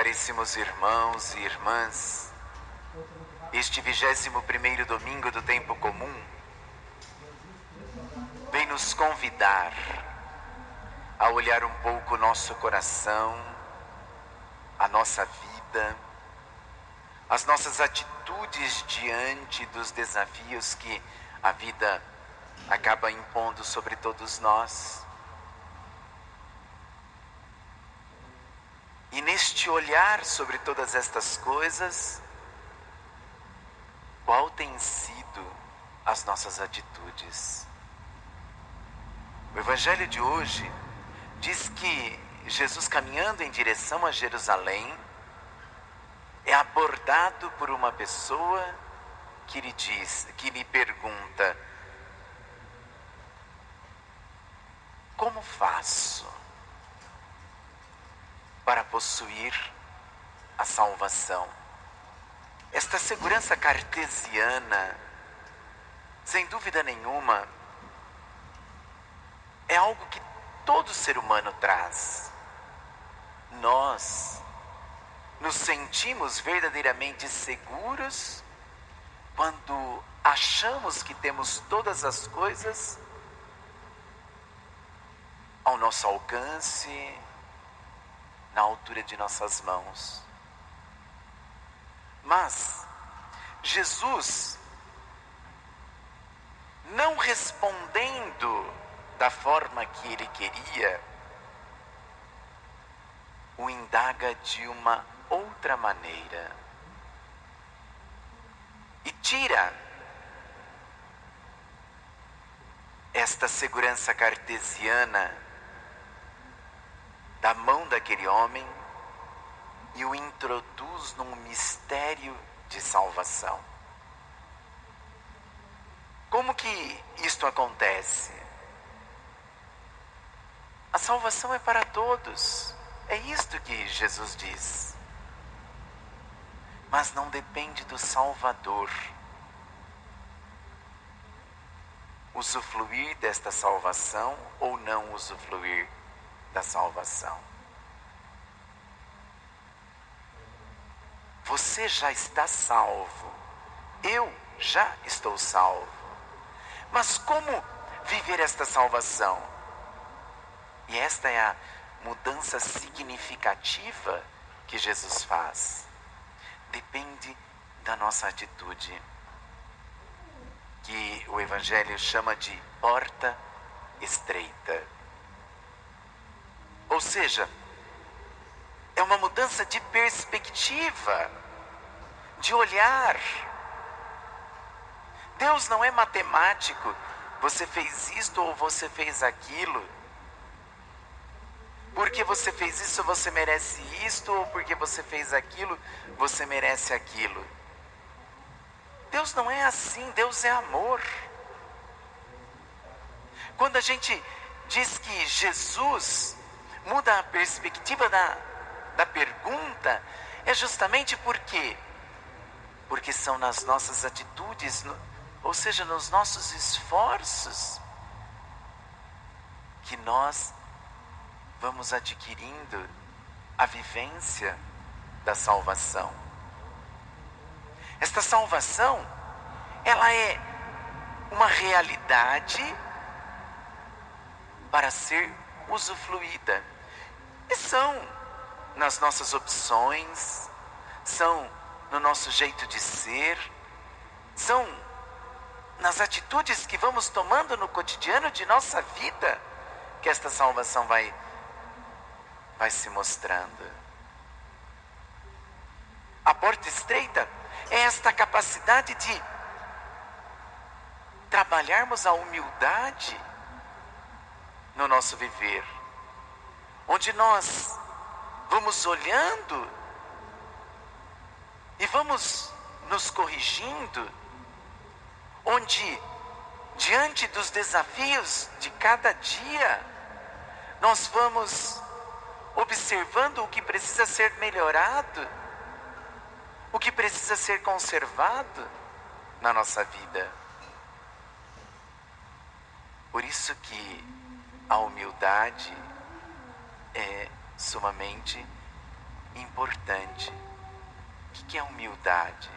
Caríssimos irmãos e irmãs, este 21º domingo do tempo comum vem nos convidar a olhar um pouco o nosso coração, a nossa vida, as nossas atitudes diante dos desafios que a vida acaba impondo sobre todos nós. E neste olhar sobre todas estas coisas, qual tem sido as nossas atitudes? O Evangelho de hoje diz que Jesus, caminhando em direção a Jerusalém, é abordado por uma pessoa que lhe pergunta: como faço para possuir a salvação? Esta segurança cartesiana, sem dúvida nenhuma, é algo que todo ser humano traz. Nós nos sentimos verdadeiramente seguros quando achamos que temos todas as coisas ao nosso alcance, na altura de nossas mãos. Mas Jesus, não respondendo da forma que ele queria, o indaga de uma outra maneira e tira esta segurança cartesiana da mão daquele homem e o introduz num mistério de salvação. Como que isto acontece? A salvação é para todos, é isto que Jesus diz. Mas não depende do Salvador usufruir desta salvação ou não usufruir da salvação. Você já está salvo, eu já estou salvo. Mas como viver esta salvação? E esta é a mudança significativa que Jesus faz. Depende da nossa atitude, que o Evangelho chama de porta estreita. Ou seja, é uma mudança de perspectiva, de olhar. Deus não é matemático, você fez isto ou você fez aquilo. Porque você fez isso, você merece isto, ou porque você fez aquilo, você merece aquilo. Deus não é assim, Deus é amor. Quando a gente diz que Jesus muda a perspectiva da pergunta, é justamente porque são nas nossas atitudes, ou seja, nos nossos esforços, que nós vamos adquirindo a vivência da salvação. Esta salvação, ela é uma realidade para ser usufruída. E são nas nossas opções, são no nosso jeito de ser, são nas atitudes que vamos tomando no cotidiano de nossa vida, que esta salvação vai se mostrando. A porta estreita é esta capacidade de trabalharmos a humildade no nosso viver, onde nós vamos olhando e vamos nos corrigindo, onde diante dos desafios de cada dia nós vamos observando o que precisa ser melhorado, o que precisa ser conservado na nossa vida. Por isso que a humildade é sumamente importante. humildade.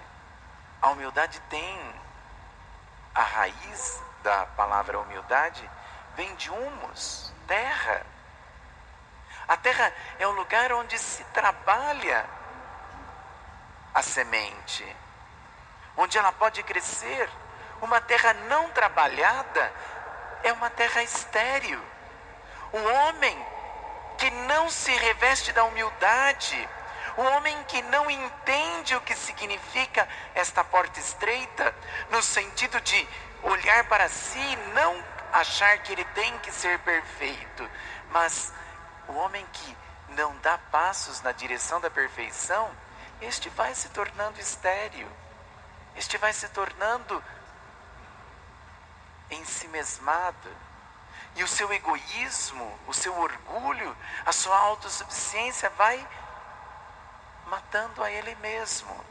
A humildade tem a raiz da palavra humildade, vem de humus, terra. A terra é o lugar onde se trabalha a semente, onde ela pode crescer. Uma terra não trabalhada é uma terra estéril. O homem que não se reveste da humildade, o homem que não entende o que significa esta porta estreita, no sentido de olhar para si e não achar que ele tem que ser perfeito, mas o homem que não dá passos na direção da perfeição, este vai se tornando estéril, este vai se tornando ensimesmado. E o seu egoísmo, o seu orgulho, a sua autossuficiência vai matando a ele mesmo.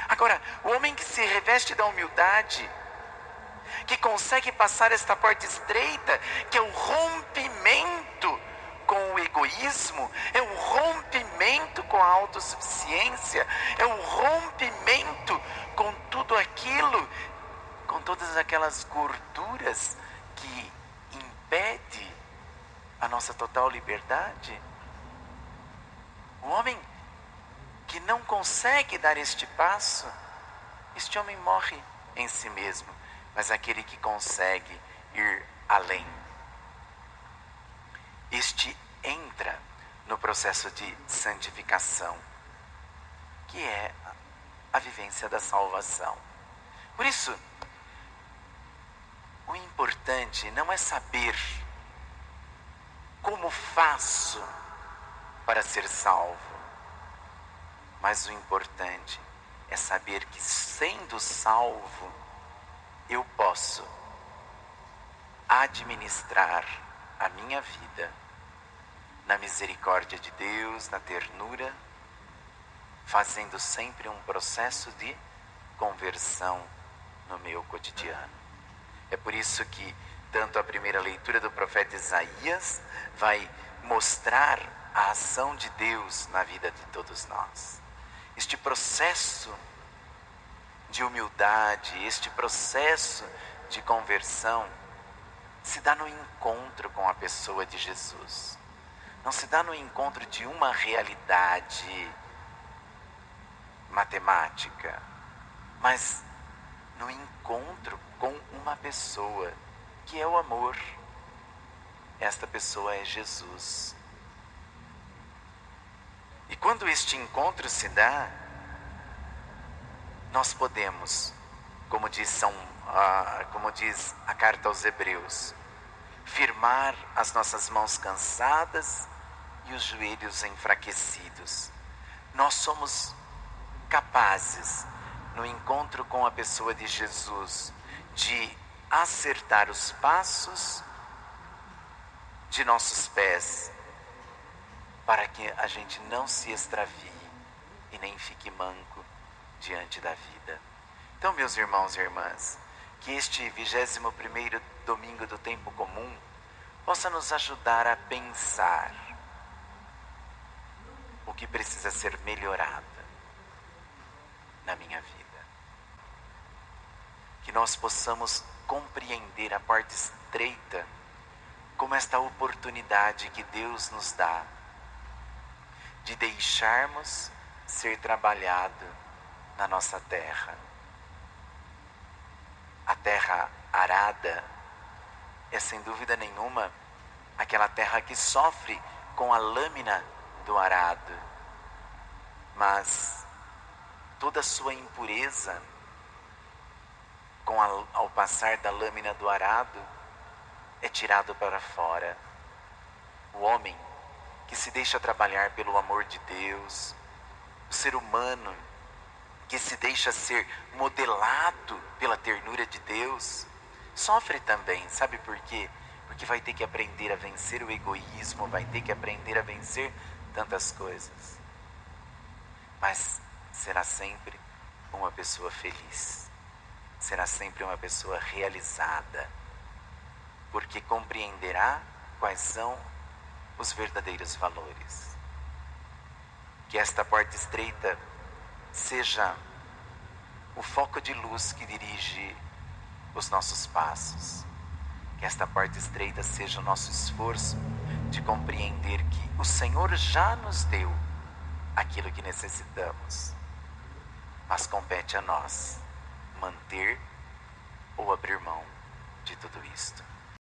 Agora, o homem que se reveste da humildade, que consegue passar esta porta estreita, que é o rompimento com o egoísmo, é o rompimento com a autossuficiência, é o rompimento com tudo aquilo, com todas aquelas gorduras que impede a nossa total liberdade. O homem que não consegue dar este passo, este homem morre em si mesmo. Mas aquele que consegue ir além, este entra no processo de santificação, que é a vivência da salvação. Por isso, o importante não é saber como faço para ser salvo, mas o importante é saber que, sendo salvo, eu posso administrar a minha vida na misericórdia de Deus, na ternura, fazendo sempre um processo de conversão no meu cotidiano. É por isso que tanto a primeira leitura do profeta Isaías vai mostrar a ação de Deus na vida de todos nós. Este processo de humildade, este processo de conversão se dá no encontro com a pessoa de Jesus. Não se dá no encontro de uma realidade matemática, mas no encontro com uma pessoa que é o amor. Esta pessoa é Jesus. E quando este encontro se dá, nós podemos, como diz a carta aos Hebreus, firmar as nossas mãos cansadas e os joelhos enfraquecidos. Nós somos capazes, no encontro com a pessoa de Jesus, de acertar os passos de nossos pés, para que a gente não se extravie e nem fique manco diante da vida. Então, meus irmãos e irmãs, que este 21º domingo do tempo comum possa nos ajudar a pensar o que precisa ser melhorado na minha vida. Que nós possamos compreender a porta estreita como esta oportunidade que Deus nos dá de deixarmos ser trabalhado na nossa terra. A terra arada é, sem dúvida nenhuma, aquela terra que sofre com a lâmina do arado, mas toda a sua impureza, ao passar da lâmina do arado, é tirado para fora. O homem que se deixa trabalhar pelo amor de Deus, o ser humano que se deixa ser modelado pela ternura de Deus, sofre também. Sabe por quê? Porque vai ter que aprender a vencer o egoísmo, vai ter que aprender a vencer tantas coisas. Mas será sempre uma pessoa feliz, será sempre uma pessoa realizada, porque compreenderá quais são os verdadeiros valores. Que esta porta estreita seja o foco de luz que dirige os nossos passos. Que esta porta estreita seja o nosso esforço de compreender que o Senhor já nos deu aquilo que necessitamos, mas compete a nós manter ou abrir mão de tudo isto.